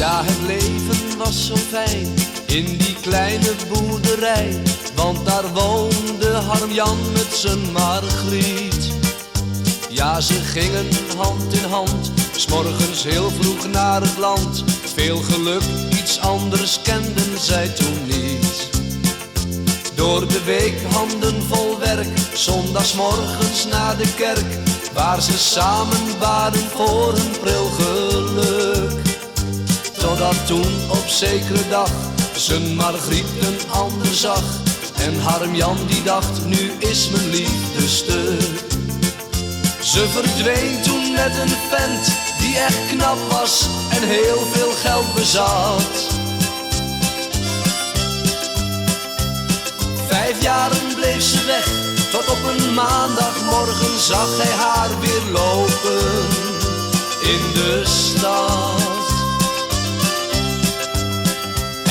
Ja, het leven was zo fijn in die kleine boerderij, want daar woonde Harm-Jan met zijn Margriet. Ja, ze gingen hand in hand, 's morgens heel vroeg naar het land. Veel geluk, iets anders kenden zij toen niet. Door de week handen vol werk, zondagsmorgens naar de kerk, waar ze samen waren voor een pril geluk. Totdat toen op zekere dag zijn Margriet een ander zag, en Harm-Jan die dacht, nu is mijn liefde stuk. Ze verdween toen met een vent die echt knap was en heel veel geld bezat. 5 jaren bleef ze weg, tot op een maandagmorgen zag hij haar weer lopen in de stad.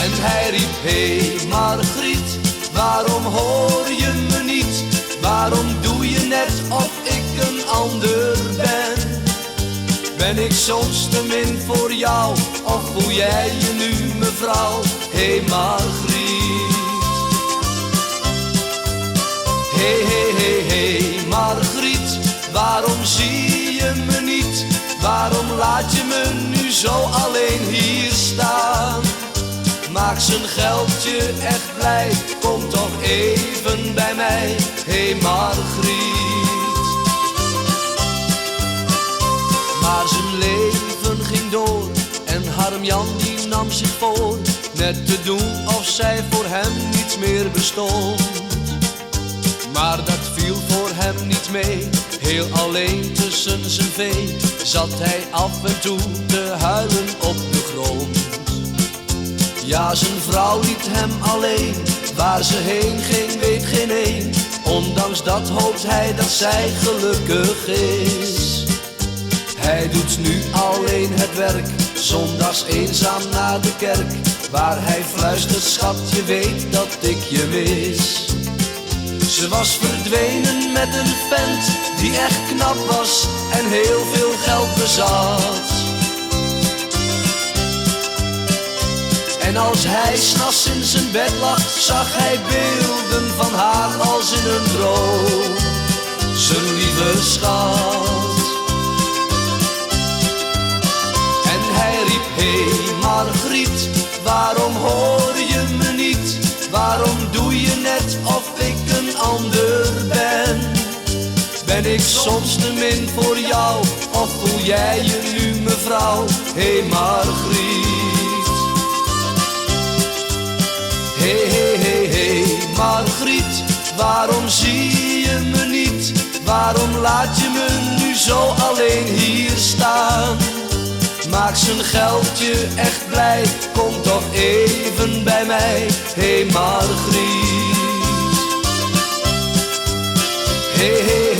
En hij riep, hé Margriet, waarom hoor je me niet? Waarom doe je net of ik een ander ben? Ben ik soms te min voor jou, of voel jij je nu mevrouw? Hé Margriet. Hé Margriet, waarom zie je me niet? Waarom laat je me nu zo alleen hier staan? Maak zijn geldje echt blij, kom toch even bij mij. Hé Margriet. Maar zijn leven ging door en Harm-Jan die nam zich voor net te doen of zij voor hem niets meer bestond. Maar dat viel voor hem niet mee, heel alleen tussen zijn vee zat hij af en toe te huilen op de grond. Ja, zijn vrouw liet hem alleen, waar ze heen ging weet geen een. Ondanks dat hoopt hij dat zij gelukkig is. Hij doet nu alleen het werk, zondags eenzaam naar de kerk, waar hij fluistert, schat, je weet dat ik je mis. Ze was verdwenen met een vent die echt knap was en heel veel geld bezat. En als hij 's nachts in zijn bed lag, zag hij beelden van haar als in een droom. Zijn lieve schat. En hij riep, hé Margriet, waarom hoor je me niet? Waarom doe je net of ik een ander ben? Ben ik soms te min voor jou, of voel jij je nu mevrouw? Hé Margriet. Hé Margriet, waarom zie je me niet? Waarom laat je me nu zo alleen hier staan? Maak zijn geldje echt blij, kom toch even bij mij. Hé Margriet. Hé